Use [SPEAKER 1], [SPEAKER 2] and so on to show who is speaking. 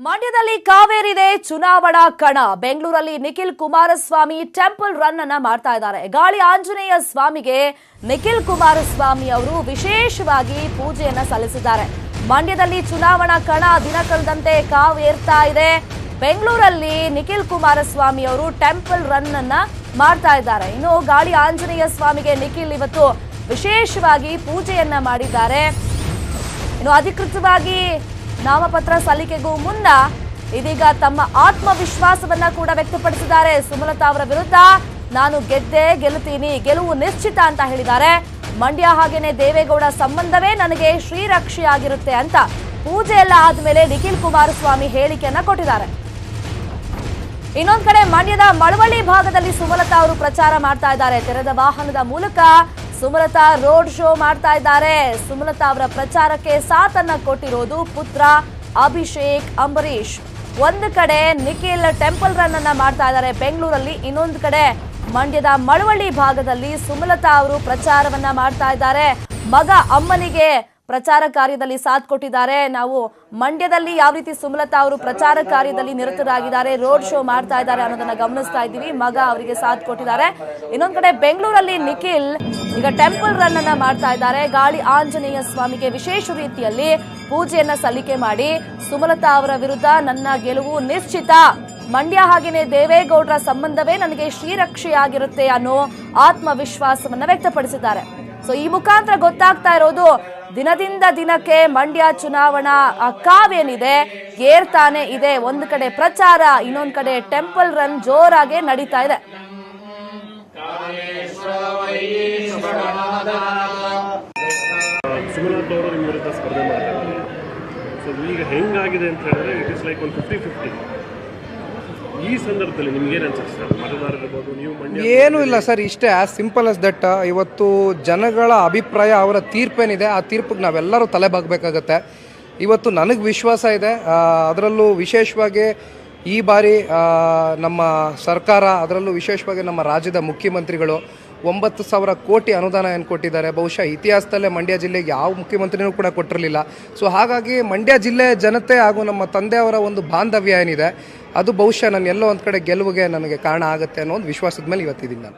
[SPEAKER 1] ಮಂಡ್ಯದಲ್ಲಿ ಕಾವೇರಿದೆ ಚುನಾವಣಾ ಕಣ. ಬೆಂಗಳೂರಲ್ಲಿ ನಿಖಿಲ್ ಕುಮಾರಸ್ವಾಮಿ ಟೆಂಪಲ್ ರನ್ ಅನ್ನ ಮಾಡ್ತಾ ಇದ್ದಾರೆ. ಗಾಳಿ ಆಂಜನೇಯ ಸ್ವಾಮಿಗೆ ನಿಖಿಲ್ ಕುಮಾರಸ್ವಾಮಿ ಅವರು ವಿಶೇಷವಾಗಿ ಪೂಜೆಯನ್ನ ಸಲ್ಲಿಸಿದ್ದಾರೆ. ಮಂಡ್ಯದಲ್ಲಿ ಚುನಾವಣಾ ಕಣ ದಿನ ಕಳೆದಂತೆ ಕಾವೇರ್ತಾ ಇದೆ. ಬೆಂಗಳೂರಲ್ಲಿ ನಿಖಿಲ್ ಕುಮಾರಸ್ವಾಮಿ ಅವರು ಟೆಂಪಲ್ ರನ್ ಅನ್ನ ಮಾಡ್ತಾ ಇದ್ದಾರೆ. ಇನ್ನು ಗಾಳಿ ಆಂಜನೇಯ ಸ್ವಾಮಿಗೆ ನಿಖಿಲ್ ಇವತ್ತು ವಿಶೇಷವಾಗಿ ಪೂಜೆಯನ್ನ ಮಾಡಿದ್ದಾರೆ. ಇನ್ನು ಅಧಿಕೃತವಾಗಿ ನಾಮಪತ್ರ ಸಲ್ಲಿಕೆಗೂ ಮುನ್ನ ಇದೀಗ ತಮ್ಮ ಆತ್ಮವಿಶ್ವಾಸವನ್ನ ಕೂಡ ವ್ಯಕ್ತಪಡಿಸಿದ್ದಾರೆ. ಸುಮಲತಾ ಅವರ ವಿರುದ್ಧ ನಾನು ಗೆಲ್ತೀನಿ, ಗೆಲುವು ನಿಶ್ಚಿತ ಅಂತ ಹೇಳಿದ್ದಾರೆ. ಮಂಡ್ಯ ಹಾಗೇನೆ ದೇವೇಗೌಡ ಸಂಬಂಧವೇ ನನಗೆ ಶ್ರೀರಕ್ಷೆಯಾಗಿರುತ್ತೆ ಅಂತ ಪೂಜೆ ಎಲ್ಲ ಆದ್ಮೇಲೆ ನಿಖಿಲ್ ಕುಮಾರಸ್ವಾಮಿ ಹೇಳಿಕೆಯನ್ನ ಕೊಟ್ಟಿದ್ದಾರೆ. ಇನ್ನೊಂದ್ ಕಡೆ ಮಂಡ್ಯದ ಮಳವಳ್ಳಿ ಭಾಗದಲ್ಲಿ ಸುಮಲತಾ ಅವರು ಪ್ರಚಾರ ಮಾಡ್ತಾ ಇದ್ದಾರೆ. ತೆರೆದ ವಾಹನದ ಮೂಲಕ ಸುಮಲತಾ ರೋಡ್ ಶೋ ಮಾಡ್ತಾ ಇದ್ದಾರೆ. ಸುಮಲತಾ ಅವರ ಪ್ರಚಾರಕ್ಕೆ ಸಾಥನ್ನ ಕೊಟ್ಟಿರೋದು ಪುತ್ರ ಅಭಿಷೇಕ್ ಅಂಬರೀಶ್. ಒಂದು ಕಡೆ ನಿಖಿಲ್ ಟೆಂಪಲ್ ರನ್ ಅನ್ನ ಮಾಡ್ತಾ ಇದ್ದಾರೆ ಬೆಂಗಳೂರಲ್ಲಿ, ಇನ್ನೊಂದು ಕಡೆ ಮಂಡ್ಯದ ಮಳವಳ್ಳಿ ಭಾಗದಲ್ಲಿ ಸುಮಲತಾ ಅವರು ಪ್ರಚಾರವನ್ನ ಮಾಡ್ತಾ ಇದ್ದಾರೆ. ಮಗ ಅಮ್ಮನಿಗೆ ಪ್ರಚಾರ ಕಾರ್ಯದಲ್ಲಿ ಸಾಥ್ ಕೊಟ್ಟಿದ್ದಾರೆ. ನಾವು ಮಂಡ್ಯದಲ್ಲಿ ಯಾವ ರೀತಿ ಸುಮಲತಾ ಅವರು ಪ್ರಚಾರ ಕಾರ್ಯದಲ್ಲಿ ನಿರತರಾಗಿದ್ದಾರೆ, ರೋಡ್ ಶೋ ಮಾಡ್ತಾ ಇದ್ದಾರೆ ಅನ್ನೋದನ್ನ ಗಮನಿಸ್ತಾ ಇದ್ದೀವಿ. ಮಗ ಅವರಿಗೆ ಸಾಥ್ ಕೊಟ್ಟಿದ್ದಾರೆ. ಇನ್ನೊಂದ್ ಕಡೆ ಬೆಂಗಳೂರಲ್ಲಿ ನಿಖಿಲ್ ಈಗ ಟೆಂಪಲ್ ರನ್ ಅನ್ನ ಮಾಡ್ತಾ ಇದ್ದಾರೆ. ಗಾಳಿ ಆಂಜನೇಯ ಸ್ವಾಮಿಗೆ ವಿಶೇಷ ರೀತಿಯಲ್ಲಿ ಪೂಜೆಯನ್ನ ಸಲ್ಲಿಕೆ ಮಾಡಿ ಸುಮಲತಾ ಅವರ ವಿರುದ್ಧ ನನ್ನ ಗೆಲುವು ನಿಶ್ಚಿತ, ಮಂಡ್ಯ ಹಾಗೇನೆ ದೇವೇಗೌಡರ ಸಂಬಂಧವೇ ನನಗೆ ಶ್ರೀರಕ್ಷೆಯಾಗಿರುತ್ತೆ ಅನ್ನೋ ಆತ್ಮವಿಶ್ವಾಸವನ್ನ ವ್ಯಕ್ತಪಡಿಸಿದ್ದಾರೆ. ಸೊ ಈ ಮುಖಾಂತರ ಗೊತ್ತಾಗ್ತಾ ಇರೋದು ದಿನದಿಂದ ದಿನಕ್ಕೆ ಮಂಡ್ಯ ಚುನಾವಣಾ ಕಾವೇನಿದೆ ಏರ್ತಾನೆ ಇದೆ. ಒಂದು ಕಡೆ ಪ್ರಚಾರ, ಇನ್ನೊಂದು ಕಡೆ ಟೆಂಪಲ್ ರನ್ ಜೋರಾಗಿ ನಡೀತಾ ಇದೆ.
[SPEAKER 2] ಸುಮಲತಾ ಅವರು ನಿಮ್ಮ ವಿರುದ್ಧ ಸ್ಪರ್ಧೆ ಮಾಡ್ತಾರೆ. ಸೊ ಈಗ ಹೆಂಗಾಗಿದೆ ಅಂತ ಹೇಳಿದ್ರೆ ಇಟ್ ಇಸ್ ಲೈಕ್ ಒಂದು 50-50. ಈ ಸಂದರ್ಭದಲ್ಲಿ ನಿಮ್ಗೆ ಏನು ಅನ್ಸುತ್ತೆ ಸರ್? ಮತದಾರರಿರ್ಬೋದು, ನೀವು ಮಂಡ್ಯ
[SPEAKER 3] ಏನೂ ಇಲ್ಲ ಸರ್, ಇಷ್ಟೇ ಆಸ್ ಸಿಂಪಲ್ ಆಸ್ ದಟ್. ಇವತ್ತು ಜನಗಳ ಅಭಿಪ್ರಾಯ, ಅವರ ತೀರ್ಪೇನಿದೆ, ಆ ತೀರ್ಪಿಗೆ ನಾವೆಲ್ಲರೂ ತಲೆ ಬಾಗಬೇಕಾಗತ್ತೆ. ಇವತ್ತು ನನಗೆ ವಿಶ್ವಾಸ ಇದೆ, ಅದರಲ್ಲೂ ವಿಶೇಷವಾಗಿ ಈ ಬಾರಿ ನಮ್ಮ ಸರ್ಕಾರ, ಅದರಲ್ಲೂ ವಿಶೇಷವಾಗಿ ನಮ್ಮ ರಾಜ್ಯದ ಮುಖ್ಯಮಂತ್ರಿಗಳು 9,000 ಕೋಟಿ ಅನುದಾನ ಏನು ಕೊಟ್ಟಿದ್ದಾರೆ. ಬಹುಶಃ ಇತಿಹಾಸದಲ್ಲೇ ಮಂಡ್ಯ ಜಿಲ್ಲೆಗೆ ಯಾವ ಮುಖ್ಯಮಂತ್ರಿನೂ ಕೂಡ ಕೊಟ್ಟಿರಲಿಲ್ಲ. ಸೊ ಹಾಗಾಗಿ ಮಂಡ್ಯ ಜಿಲ್ಲೆ ಜನತೆ ಹಾಗೂ ನಮ್ಮ ತಂದೆಯವರ ಒಂದು ಬಾಂಧವ್ಯ ಏನಿದೆ ಅದು ಬಹುಶಃ ನಾನು ಎಲ್ಲೋ ಒಂದು ಕಡೆ ಗೆಲುವಿಗೆ ನನಗೆ ಕಾರಣ ಆಗುತ್ತೆ ಅನ್ನೋ ಒಂದು ವಿಶ್ವಾಸದ ಮೇಲೆ ಇವತ್ತಿದ್ದೀನಿ ನಾನು.